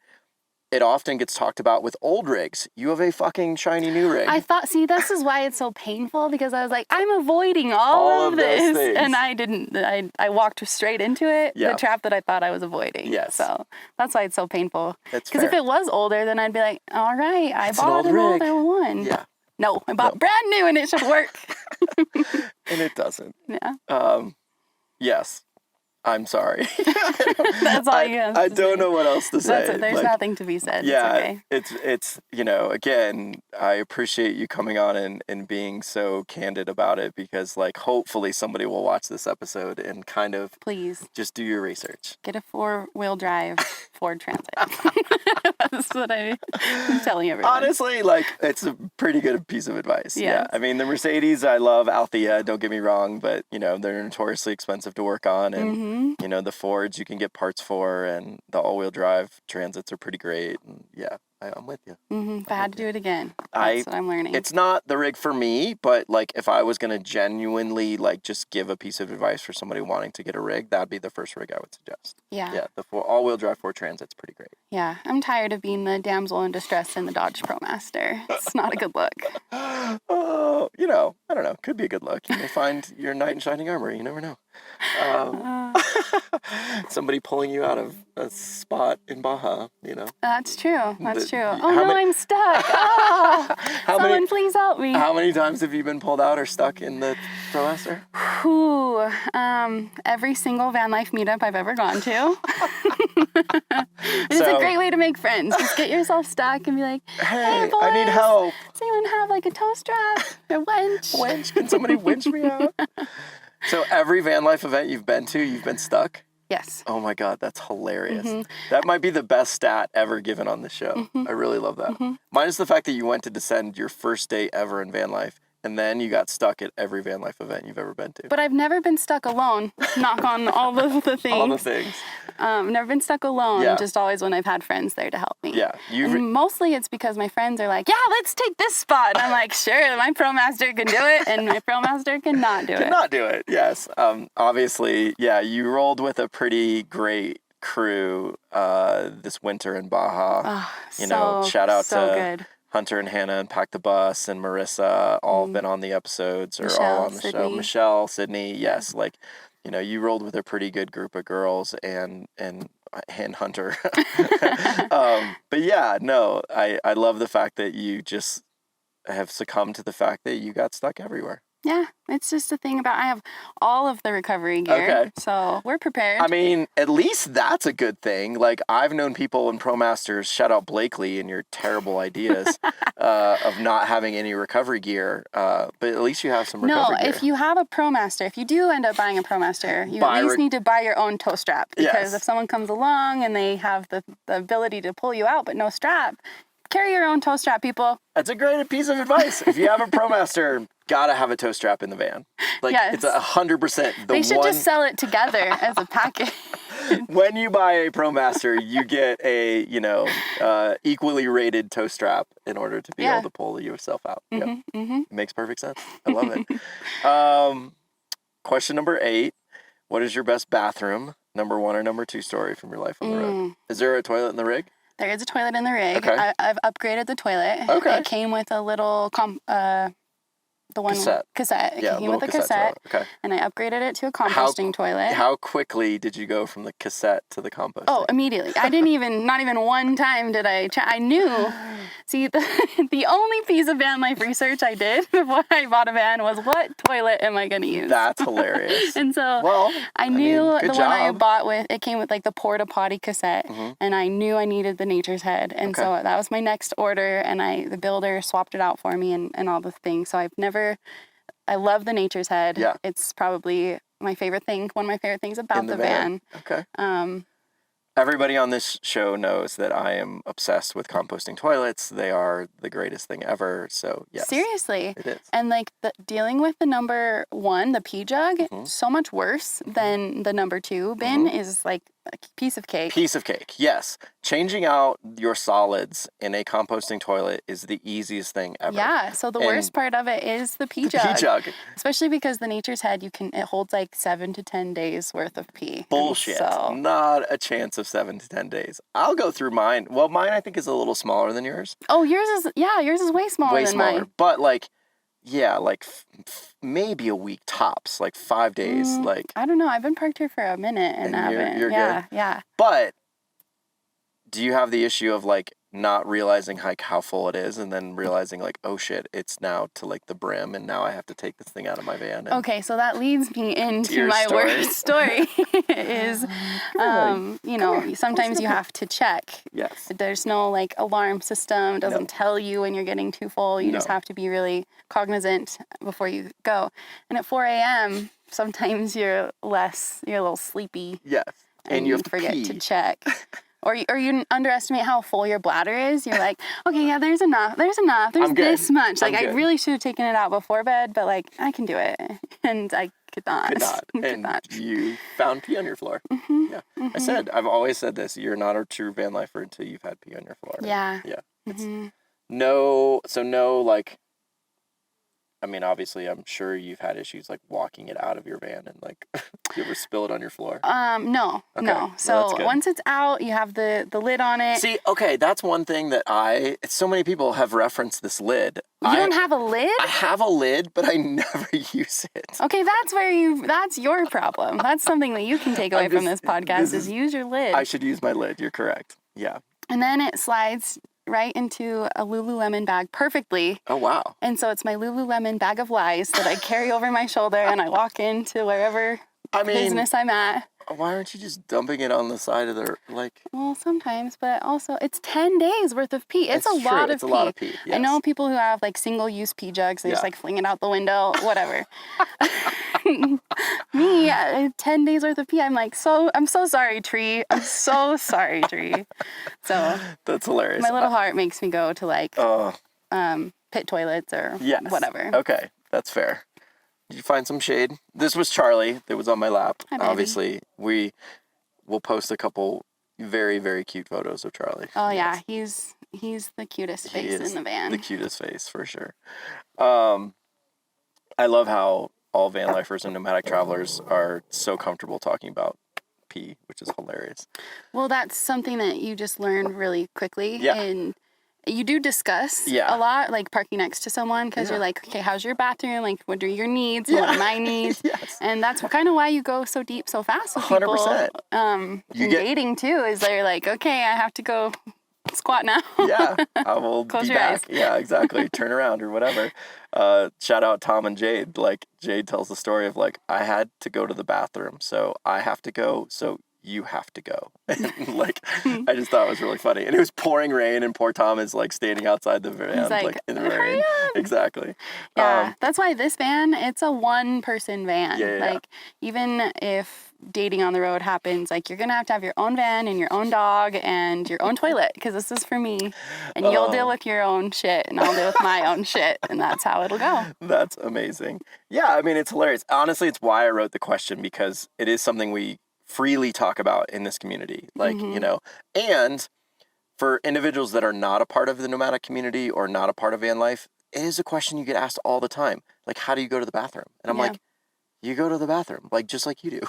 it often gets talked about with old rigs. You have a fucking shiny new rig. This is why it's so painful, because I was like, I'm avoiding all of this. And I didn't. I walked straight into it, the trap that I thought I was avoiding. Yes. So that's why it's so painful. Because if it was older, then I'd be like, all right, I bought an older one. Yeah. No, I bought brand new and it should work. And it doesn't. Yeah. Yes. I'm sorry. That's all you have to say. I don't know what else to say. That's it. There's nothing to be said. Yeah, it's okay. It's again, I appreciate you coming on and being so candid about it, because like hopefully somebody will watch this episode and kind of please just do your research. Get a 4-wheel drive Ford Transit. That's what I'm telling everyone. Honestly, like it's a pretty good piece of advice. Yeah. I mean, the Mercedes, I love Althea, don't get me wrong, but they're notoriously expensive to work on, and You know, the Fords you can get parts for, and the all-wheel drive Transits are pretty great. And yeah, I'm with you. If I had to do it again, that's what I'm learning. It's not the rig for me, but like if I was gonna genuinely like just give a piece of advice for somebody wanting to get a rig, that'd be the first rig I would suggest. Yeah, the all-wheel drive Ford Transit's pretty great. Yeah, I'm tired of being the damsel in distress in the Dodge Promaster. It's not a good look. Oh, you know, I don't know. Could be a good look. You may find your knight in shining armor. You never know. Somebody pulling you out of a spot in Baja, you know. That's true. That's true. Oh no, I'm stuck. Oh, someone please help me. How many times have you been pulled out or stuck in the Promaster? Every single van life meetup I've ever gone to. It's a great way to make friends. Just get yourself stuck and be like, hey boys, I need help. Does anyone have like a tow strap or winch? Can somebody winch me out? So every van life event you've been to, you've been stuck? Yes. Oh my God, that's hilarious. That might be the best stat ever given on the show. I really love that. Minus the fact that you went to descend your first day ever in van life, and then you got stuck at every van life event you've ever been to. But I've never been stuck alone. Knock on all of the things. All the things. Never been stuck alone. Yeah. Just always when I've had friends there to help me. Yeah. And mostly it's because my friends are like, yeah, let's take this spot. And I'm like, sure, my Promaster can do it, and my Promaster cannot do it. Cannot do it, yes. Obviously, yeah, you rolled with a pretty great crew this winter in Baja. Shout out to good. Hunter and Hannah and Pack the Bus and Marissa, all been on the episodes or all on the show. Michelle, Sydney, yes, like, you know, you rolled with a pretty good group of girls and Hunter. But yeah, no, I love the fact that you just have succumbed to the fact that you got stuck everywhere. Yeah, it's just a thing about I have all of the recovery gear, so we're prepared. I mean, at least that's a good thing. Like, I've known people in ProMasters, shout out Blakely and your terrible ideas of not having any recovery gear, but at least you have some recovery gear. No, if you have a ProMaster, if you do end up buying a ProMaster, you at least need to buy your own tow strap, because if someone comes along and they have the ability to pull you out but no strap, carry your own tow strap, people. That's a great piece of advice. If you have a ProMaster, gotta have a tow strap in the van. Like, it's 100%. They should just sell it together as a package. When you buy a ProMaster, you get a, equally rated tow strap in order to be able to pull yourself out. It makes perfect sense. I love it. Question number 8. What is your best bathroom, number 1 or number 2 story from your life on the road? Is there a toilet in the rig? There is a toilet in the rig. Okay. I've upgraded the toilet. Okay. It came with a little cassette. It came with a cassette. Okay. And I upgraded it to a composting toilet. How quickly did you go from the cassette to the composting? Oh, immediately. I didn't even, not even one time did I try. I knew. See, the only piece of van life research I did before I bought a van was, what toilet am I going to use? That's hilarious. And so I knew the one I bought with, it came with like the porta potty cassette, and I knew I needed the Nature's Head. And so that was my next order, and the builder swapped it out for me and all the things. So I love the Nature's Head. Yeah. It's probably my favorite thing, one of my favorite things about the van. Okay. Everybody on this show knows that I am obsessed with composting toilets. They are the greatest thing ever. So, yes. Seriously. It is. And like dealing with the number 1, the pee jug, so much worse than the number 2 bin is like a piece of cake. Piece of cake, yes. Changing out your solids in a composting toilet is the easiest thing ever. Yeah, so the worst part of it is the pee jug. Pee jug. Especially because the Nature's Head, it holds like 7 to 10 days worth of pee. Bullshit. Not a chance of 7 to 10 days. I'll go through mine. Well, mine I think is a little smaller than yours. Oh, yours is way smaller than mine. But like, maybe a week tops, like 5 days. I don't know. I've been parked here for a minute and I haven't. You're good. Yeah. But do you have the issue of like not realizing like how full it is, and then realizing like, oh shit, it's now to like the brim, and now I have to take this thing out of my van? Okay, so that leads me into my worst story. Is sometimes you have to check. Yes. There's no like alarm system. It doesn't tell you when you're getting too full. You just have to be really cognizant before you go. And at 4 a.m. sometimes you're a little sleepy. Yes. And you have to forget pee. to check. Or you underestimate how full your bladder is. You're like, okay, yeah, there's enough. There's this much. Like, I really should have taken it out before bed, but like, I can do it. And I could not. And you found pee on your floor. Mm-hmm. Yeah. Mm-hmm. I've always said this, you're not a true van lifer until you've had pee on your floor. Yeah. Yeah. Mm-hmm. No, like, I mean, obviously, I'm sure you've had issues like walking it out of your van and like, you ever spill it on your floor? No. So once it's out, you have the lid on it. See, okay, that's one thing that so many people have referenced this lid. You don't have a lid? I have a lid, but I never use it. Okay, that's your problem. That's something that you can take away from this podcast is use your lid. I should use my lid. You're correct. Yeah. And then it slides right into a Lululemon bag perfectly. Oh, wow. And so it's my Lululemon bag of lies that I carry over my shoulder and I walk into wherever business I'm at. Why aren't you just dumping it on the side of Well, sometimes, but also it's 10 days worth of pee. It's a lot of pee. Yes. I know people who have like single-use pee jugs. They just like fling it out the window, whatever. Me, 10 days worth of pee. I'm so sorry, Tree. I'm so sorry, Tree. So that's hilarious. My little heart makes me go to like pit toilets or whatever. Okay, that's fair. Did you find some shade? This was Charlie that was on my lap. Hi, baby. Obviously, we'll post a couple very, very cute photos of Charlie. Oh, yeah. He's the cutest face in the van. The cutest face, for sure. I love how all van lifers and nomadic travelers are so comfortable talking about pee, which is hilarious. Well, that's something that you just learn really quickly. Yeah. And you do discuss a lot, like parking next to someone, because you're like, okay, how's your bathroom? Like, what are your needs? What are my needs? Yes. And that's kind of why you go so deep so fast with 100%. people. Dating, too, is they're like, okay, I have to go squat now. Yeah, I will Close be your back. eyes. Yeah, exactly. Turn around or whatever. Shout out Tom and Jade. Like, Jade tells the story of, like, I had to go to the bathroom, so I have to go, so you have to go. And like, I just thought it was really funny. And it was pouring rain, and poor Tom is like standing outside the van, like in the rain. Exactly. Yeah, that's why this van, it's a one-person van. Yeah. Like, even if dating on the road happens, like, you're gonna have your own van and your own dog and your own toilet, because this is for me. And you'll deal with your own shit, and I'll deal with my own shit, and that's how it'll go. That's amazing. Yeah, I mean, it's hilarious. Honestly, it's why I wrote the question, because it is something we freely talk about in this community, like, you know, and for individuals that are not a part of the nomadic community or not a part of van life, it is a question you get asked all the time. Like, how do you go to the bathroom? And I'm like, you go to the bathroom, like, just like you do.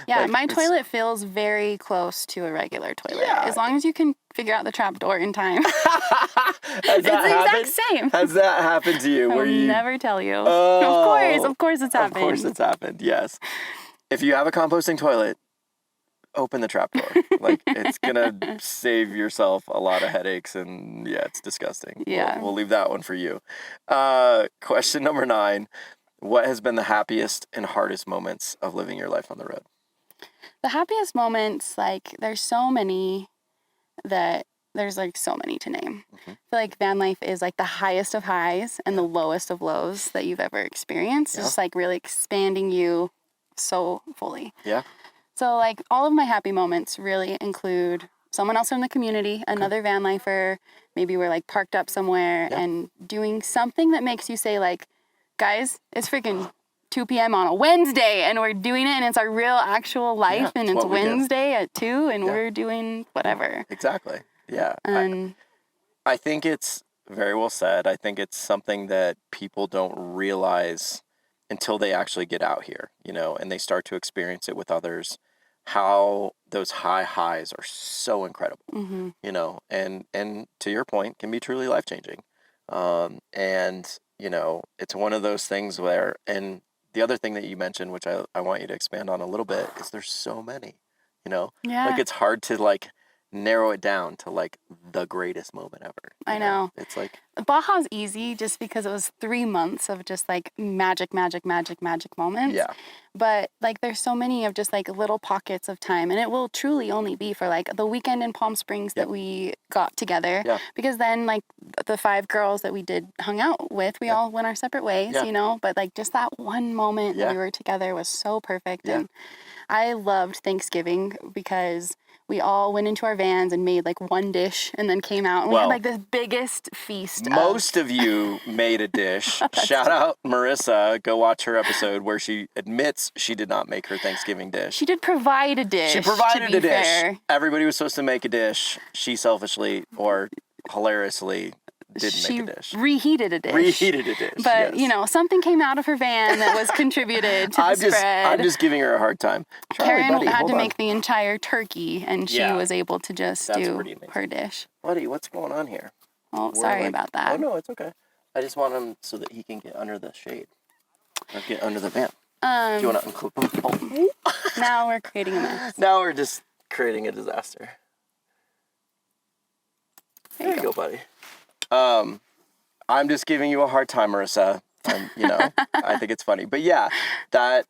Yeah, like, my toilet feels very close to a regular toilet. Yeah. As long as you can figure out the trap door in time. It's the exact same. Has that happened to you? I'll never tell you. Of course it's happened. Of course it's happened, yes. If you have a composting toilet, open the trapdoor. Like, it's gonna save yourself a lot of headaches, and it's disgusting. Yeah. We'll leave that one for you. Question number 9. What has been the happiest and hardest moments of living your life on the road? The happiest moments, like, there's so many that there's like so many to name. I feel like van life is like the highest of highs and the lowest of lows that you've ever experienced. It's just like really expanding you so fully. Yeah. So, like, all of my happy moments really include someone else from the community, another van lifer. Maybe we're, like, parked up somewhere and doing something that makes you say, like, guys, it's freaking 2 p.m. on a Wednesday, and we're doing it, and it's our real, actual life, and it's Wednesday at 2, and we're doing whatever. Exactly. Yeah. And I think it's very well said. I think it's something that people don't realize until they actually get out here, you know, and they start to experience it with others, how those highs are so incredible, you know, and to your point, can be truly life-changing. And, you know, it's one of those things where, and the other thing that you mentioned, which I want you to expand on a little bit, is there's so many, you know, like, it's hard to, like, narrow it down to, like, the greatest moment ever. I know. It's like, Baja's easy just because it was 3 months of just, like, magic moments. Yeah. But, like, there's so many of just, like, little pockets of time. And it will truly only be for, like, the weekend in Palm Springs that we got together. Yeah. Because then, like, the 5 girls that we hung out with, we all went our separate ways, you know? But, like, just that one moment that we were together was so perfect. And I loved Thanksgiving because we all went into our vans and made like one dish and then came out and we had like the biggest feast. Most of you made a dish. Shout out Marissa. Go watch her episode where she admits she did not make her Thanksgiving dish. She did provide a dish. She provided a dish. Fair. Everybody was supposed to make a dish. She selfishly or hilariously didn't make a dish. Reheated a dish. But, something came out of her van that was contributed to the spread. I'm just giving her a hard time. Karen had to make the entire turkey, and she was able to just do her dish. Buddy, what's going on here? Oh, sorry about that. Oh, no, it's okay. I just want him so that he can get under the shade. Or get under the van. Do you want to unclip him? Now we're creating a mess. Now we're just creating a disaster. There you go, buddy. I'm just giving you a hard time, Marissa. I think it's funny. But yeah, that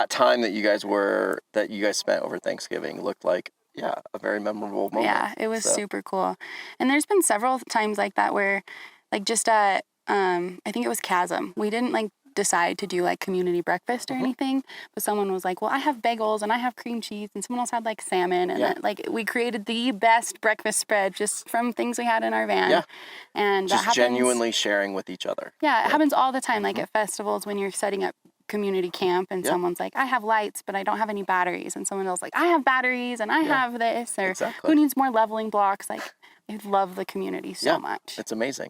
time that you guys spent over Thanksgiving looked like, a very memorable moment. Yeah, it was super cool. And there's been several times like that where, like, just at, I think it was Chasm, we didn't, like, decide to do, like, community breakfast or anything, but someone was like, well, I have bagels and I have cream cheese, and someone else had, like, salmon, and then, like, we created the best breakfast spread just from things we had in our van. Yeah. And just that happens, genuinely sharing with each other. Yeah, it happens all the time, like, at festivals when you're setting up community camp and someone's like, I have lights, but I don't have any batteries, and someone else like, I have batteries and I have this, or who needs more leveling blocks. Like, I love the community so much. It's amazing.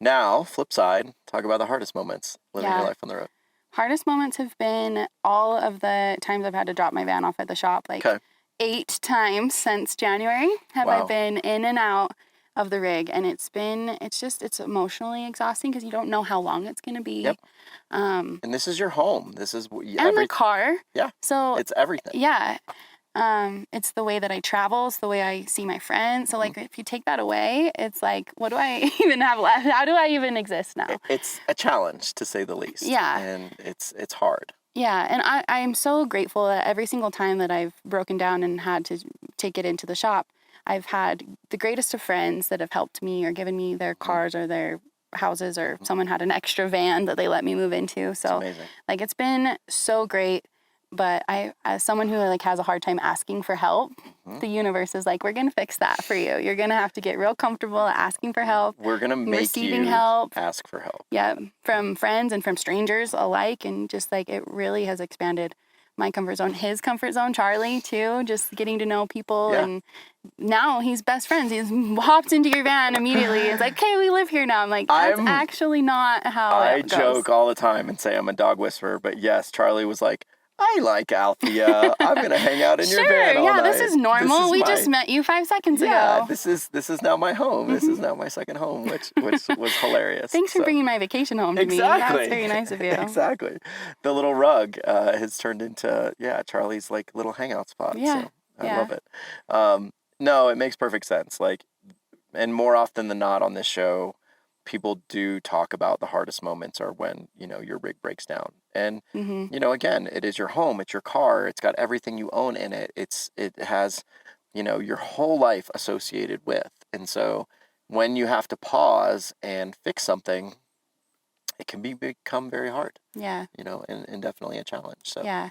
Now, flip side, talk about the hardest moments living your life on the road. Hardest moments have been all of the times I've had to drop my van off at the shop. Like 8 times since January have I been in and out of the rig, and it's emotionally exhausting because you don't know how long it's going to be. Yep. And this is your home. This is and the car. Yeah. So it's everything. Yeah. It's the way that I travel. It's the way I see my friends. So, like, if you take that away, it's like, what do I even have left? How do I even exist now? It's a challenge, to say the least. Yeah. And it's hard. Yeah. And I am so grateful that every single time that I've broken down and had to take it into the shop, I've had the greatest of friends that have helped me or given me their cars or their houses, or someone had an extra van that they let me move into. So, amazing. Like, it's been so great. But as someone who, like, has a hard time asking for help, the universe is like, we're going to fix that for you. You're going to have to get real comfortable asking for help. We're going to make receiving you help. Ask for help. Yeah, from friends and from strangers alike. And just, like, it really has expanded my comfort zone. His comfort zone, Charlie, too, just getting to know people. Yeah. And now he's best friends. He's hopped into your van immediately. It's like, okay, we live here now. I'm like, that's actually not how it goes. I joke all the time and say I'm a dog whisperer. But yes, Charlie was like, I like Althea. I'm gonna hang out in your van all night. This is normal. We just met you 5 seconds ago. Yeah, this is now my home. This is now my second home, which was hilarious. Thanks for bringing my vacation home to me. That's very nice of you. Exactly. The little rug has turned into Charlie's, like, little hangout spot. Yeah. So I love it. No, it makes perfect sense. Like, and more often than not on this show, people do talk about the hardest moments are when, your rig breaks down. And, again, it is your home, it's your car, it's got everything you own in it. It has, your whole life associated with. And so when you have to pause and fix something, it can become very hard. Yeah. And definitely a challenge. So yeah.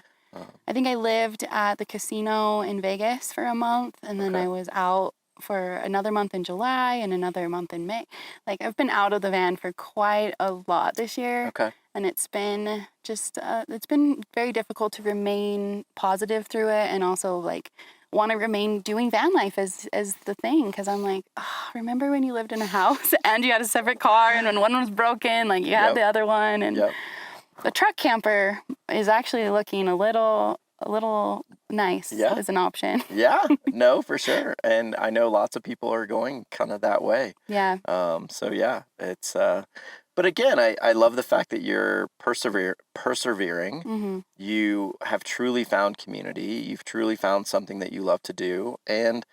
I think I lived at the casino in Vegas for a month, and then I was out for another month in July and another month in May. Like, I've been out of the van for quite a lot this year. Okay. And it's been it's been very difficult to remain positive through it, and also, like, want to remain doing van life as the thing, because I'm like, remember when you lived in a house and you had a separate car, and when one was broken, like, you had the other one, and the truck camper is actually looking a little nice as an option. Yeah, no, for sure. And I know lots of people are going kind of that way. Yeah. So yeah, it's, but again, I love the fact that you're persevering. Mm-hmm. You have truly found community. You've truly found something that you love to do. And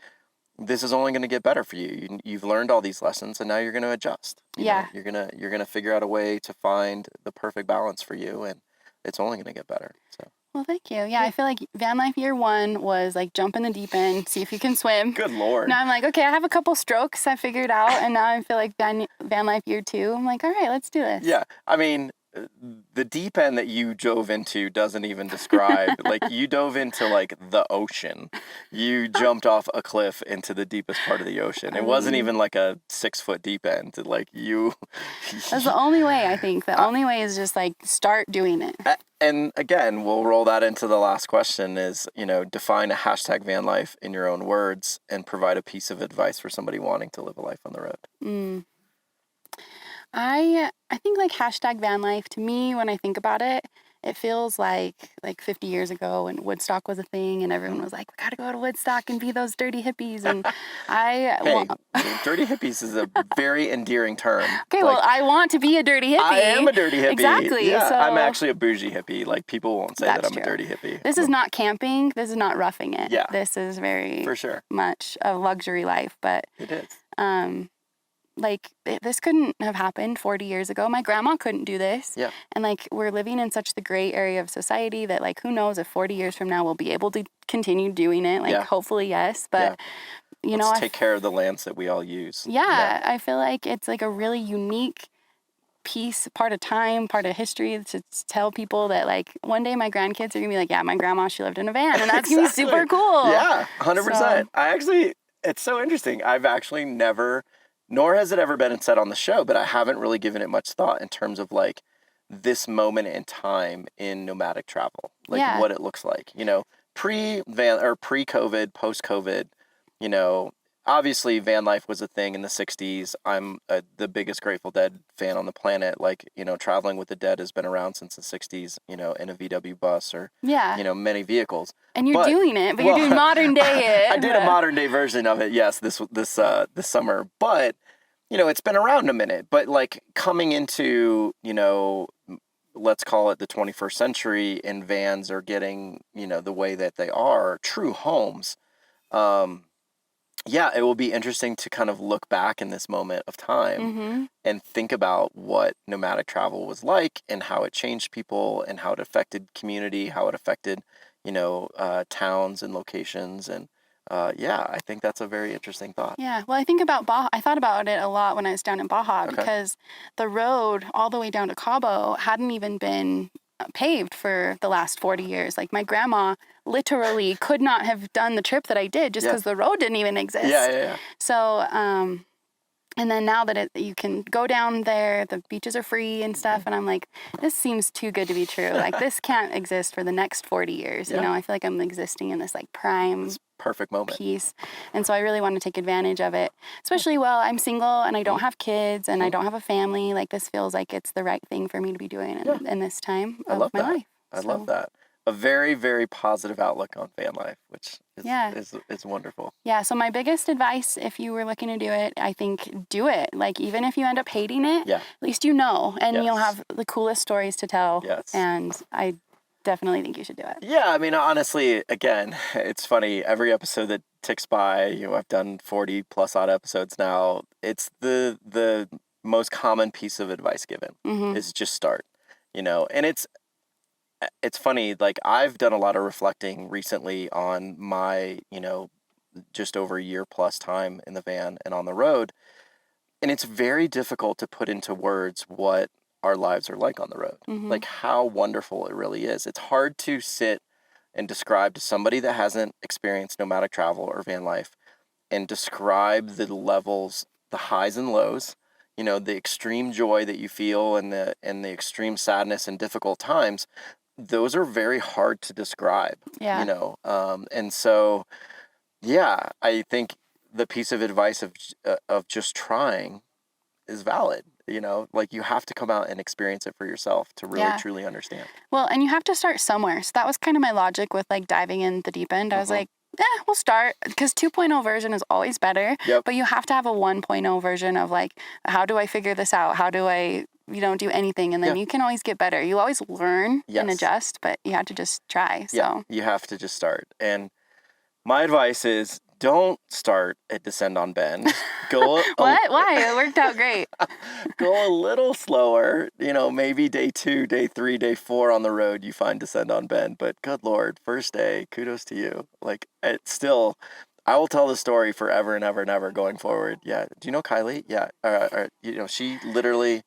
this is only going to get better for you. You've learned all these lessons, and now you're going to adjust. You're going to figure out a way to find the perfect balance for you, and it's only going to get better. So. Well, thank you. Yeah, I feel like van life year 1 was like jump in the deep end, see if you can swim. Good Lord. Now I'm like, okay, I have a couple strokes I figured out, and now I feel like van life year 2. I'm like, all right, let's do this. Yeah, I mean, the deep end that you dove into doesn't even describe. Like, you dove into, like, the ocean. You jumped off a cliff into the deepest part of the ocean. It wasn't even like a 6-foot deep end. Like, you... That's the only way, I think. The only way is just, like, start doing it. And again, we'll roll that into the last question is, define a hashtag van life in your own words and provide a piece of advice for somebody wanting to live a life on the road. I think like hashtag van life, to me, when I think about it, it feels like 50 years ago when Woodstock was a thing and everyone was like, we got to go to Woodstock and be those dirty hippies. And dirty hippies is a very endearing term. Okay, well, I want to be a dirty hippie. I am a dirty hippie. Exactly. Yeah, so I'm actually a bougie hippie. Like, people won't say that I'm true. a dirty hippie. This is not camping. This is not roughing it. Yeah. This is very for sure much a luxury life. But it is. This couldn't have happened 40 years ago. My grandma couldn't do this. Yeah. And like, we're living in such the gray area of society that like, who knows if 40 years from now we'll be able to continue doing it. Like, hopefully, yes. But, Let's take care of the lands that we all use. Yeah. I feel like it's like a really unique piece, part of time, part of history to tell people that like one day my grandkids are going to be like, yeah, my grandma, she lived in a van. And that's going to be super cool. Yeah, 100%. It's so interesting. I've actually never... Nor has it ever been said on the show, but I haven't really given it much thought in terms of like this moment in time in nomadic travel, like what it looks like, pre-van or pre-COVID, post-COVID, obviously van life was a thing in the 60s. I'm the biggest Grateful Dead fan on the planet. Like, Traveling with the Dead has been around since the 60s, in a VW bus or, many vehicles. And you're doing it, but you're doing modern day it. I did a modern day version of it, yes, this summer. But, it's been around a minute. But, like, coming into, let's call it the 21st century, and vans are getting, the way that they are, true homes. It will be interesting to kind of look back in this moment of time and think about what nomadic travel was like and how it changed people and how it affected community, how it affected, towns and locations. And I think that's a very interesting thought. Yeah. Well, I think about Baja. I thought about it a lot when I was down in Baja because the road all the way down to Cabo hadn't even been paved for the last 40 years. Like, my grandma literally could not have done the trip that I did just because the road didn't even exist. Yeah. So, and then now that you can go down there, the beaches are free and stuff, and I'm like, this seems too good to be true. Like, this can't exist for the next 40 years. I feel like I'm existing in this like prime perfect moment piece. And so I really want to take advantage of it, especially while I'm single and I don't have kids and I don't have a family. Like, this feels like it's the right thing for me to be doing in this time of my life. I love that. A very, very positive outlook on van life, which is wonderful. Yeah. So my biggest advice, if you were looking to do it, I think do it. Like, even if you end up hating it, at least and you'll have the coolest stories to tell. Yes. And I definitely think you should do it. Yeah, I mean, honestly, again, it's funny. Every episode that ticks by, I've done 40 plus odd episodes now. It's the most common piece of advice given is just start, and it's funny. Like, I've done a lot of reflecting recently on my, just over a year plus time in the van and on the road. And it's very difficult to put into words what our lives are like on the road, like how wonderful it really is. It's hard to sit and describe to somebody that hasn't experienced nomadic travel or van life and describe the levels, the highs and lows, the extreme joy that you feel and the extreme sadness and difficult times. Those are very hard to describe, and so, I think the piece of advice of just trying is valid. Like, you have to come out and experience it for yourself to really truly understand. Well, and you have to start somewhere. So that was kind of my logic with like diving in the deep end. I was like, we'll start, because 2.0 version is always better. Yep. But you have to have a 1.0 version of like, how do I figure this out? How do I, do anything? And then you can always get better. You always learn and adjust, but you have to just try. So you have to just start. And my advice is, don't start at Descend on Bend. Go What? Why? It worked out great. Go a little slower. Maybe day 2, day 3, day 4 on the road, you find Descend on Bend. But good Lord, first day, kudos to you. Like, it's still, I will tell the story forever and ever and ever going forward. Yeah. Do you know Kylie? Yeah. She literally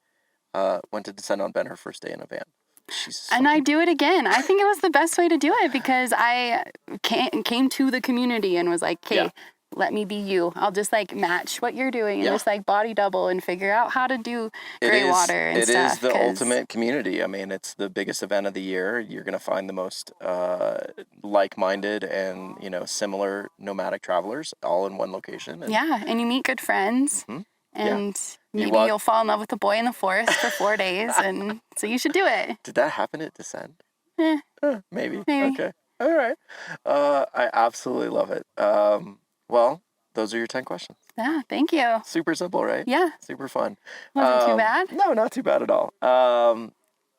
went to descend on Ben her first day in a van. And I do it again. I think it was the best way to do it because I came to the community and was like, okay, let me be you. I'll just like match what you're doing and just like body double and figure out how to do gray water and stuff. It is the ultimate community. I mean, it's the biggest event of the year. You're going to find the most like-minded and, you know, similar nomadic travelers all in one location. And, and you meet good friends. Mm-hmm. And maybe you'll fall in love with a boy in the forest for 4 days. And so you should do it. Did that happen at Descend? Maybe. Maybe. Okay. All right. I absolutely love it. Well, those are your 10 questions. Yeah, thank you. Super simple, right? Yeah. Super fun. Wasn't too bad? No, not too bad at all.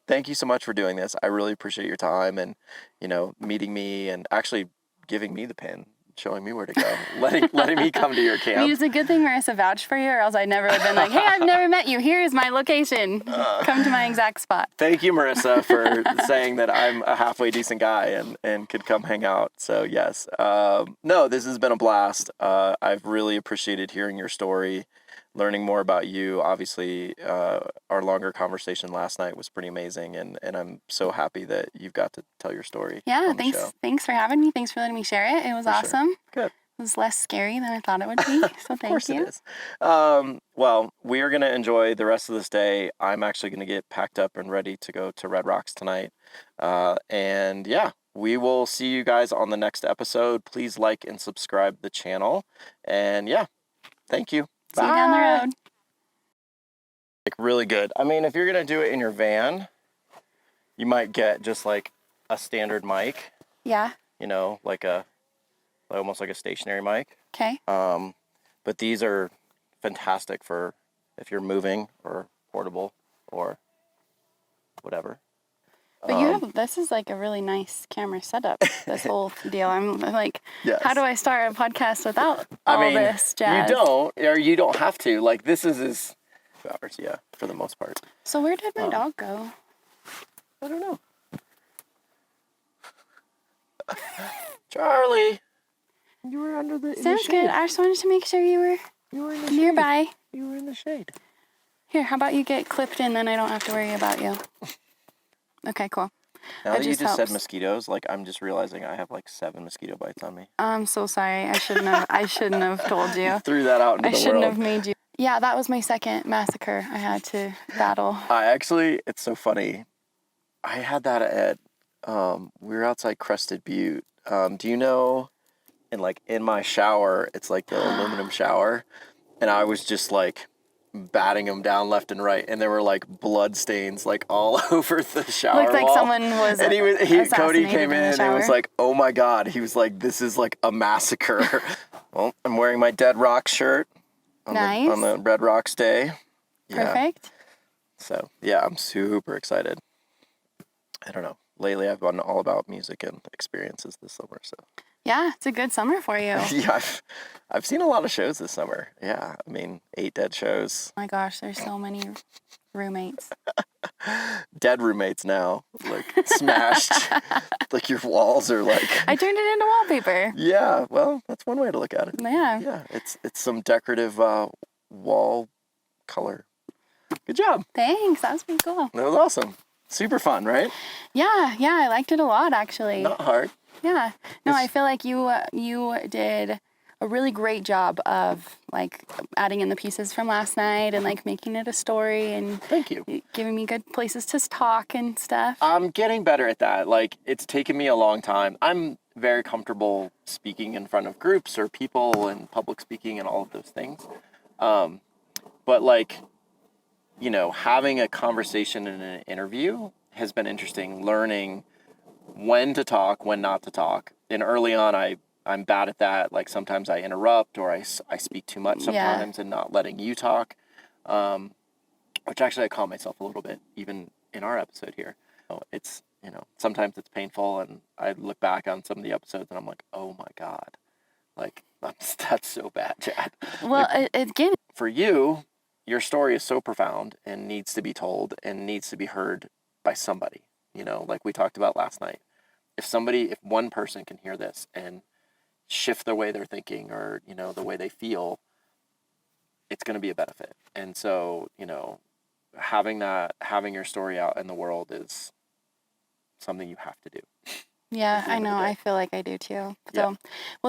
Thank you so much for doing this. I really appreciate your time and, you know, meeting me and actually giving me the pin, showing me where to go, letting me come to your camp. I mean, it's a good thing Marissa vouched for you, or else I never would have been like, hey, I've never met you. Here's my location. Come to my exact spot. Thank you, Marissa, for saying that I'm a halfway decent guy and could come hang out. So, yes. No, this has been a blast. I've really appreciated hearing your story, learning more about you. Obviously, our longer conversation last night was pretty amazing, and I'm so happy that you've got to tell your story. Yeah, thanks for having me. Thanks for letting me share it. It was awesome. Sure. Good. It was less scary than I thought it would be, so thank you. Of course it is. Well, we are going to enjoy the rest of this day. I'm actually going to get packed up and ready to go to Red Rocks tonight. And yeah, we will see you guys on the next episode. Please like and subscribe the channel. And yeah, thank you. See you down the road. Like really good. I mean, if you're going to do it in your van, you might get just like a standard mic. Yeah. You know, like almost like a stationary mic. Okay. But these are fantastic for if you're moving or portable or whatever. But this is like a really nice camera setup, this whole deal. I'm like, how do I start a podcast without this jazz? You don't have to. Like, this is 2 hours, yeah, for the most part. So where did my dog go? I don't know. Charlie, you were under the Sounds good. I just wanted to make sure you were in the nearby. Shade. You were in the shade. Here, how about you get clipped in, then I don't have to worry about you. Okay, cool. Now that you just said mosquitoes, like I'm just realizing I have like 7 mosquito bites on me. I'm so sorry. I shouldn't have told you. You threw that out into the world. I shouldn't have made you. Yeah, that was my second massacre I had to battle. It's so funny. I had that at, we were outside Crested Butte. Do you know, in my shower, it's like the aluminum shower, and I was just like batting them down left and right, and there were like blood stains like all over the shower Looked like wall. Someone was And Cody came in and was like, "Oh my God!" He was like, "This is like a massacre." Well, I'm wearing my Dead Rocks shirt on the Red Rocks day. Yeah. Perfect. So yeah, I'm super excited. I don't know. Lately, I've been all about music and experiences this summer. So. Yeah, it's a good summer for you. Yeah, I've seen a lot of shows this summer. Yeah, I mean, 8 dead shows. Oh my gosh, there's so many roommates. Dead roommates now, like smashed. Like your walls are like. I turned it into wallpaper. Yeah, well, that's one way to look at it. Yeah. Yeah, it's some decorative wall color. Good job. Thanks, that was pretty cool. That was awesome. Super fun, right? Yeah, I liked it a lot actually. Not hard. Yeah. No, I feel like you did a really great job of like adding in the pieces from last night and like making it a story and thank you. Giving me good places to talk and stuff. I'm getting better at that. Like it's taken me a long time. I'm very comfortable speaking in front of groups or people and public speaking and all of those things. But like, you know, having a conversation in an interview has been interesting, learning when to talk, when not to talk. And early on, I'm bad at that. Like sometimes I interrupt or I speak too much sometimes and not letting you talk, which actually I caught myself a little bit, even in our episode here. It's, you know, sometimes it's painful and I look back on some of the episodes and I'm like, oh my God, like that's so bad, Chad. Well, like, again, for you, your story is so profound and needs to be told and needs to be heard by somebody, you know, like we talked about last night. If one person can hear this and shift the way they're thinking or, you know, the way they feel, it's going to be a benefit. And so, you know, having your story out in the world is something you have to do. Yeah, at the I end of know. the day. I feel like I do too. Yeah. So, well,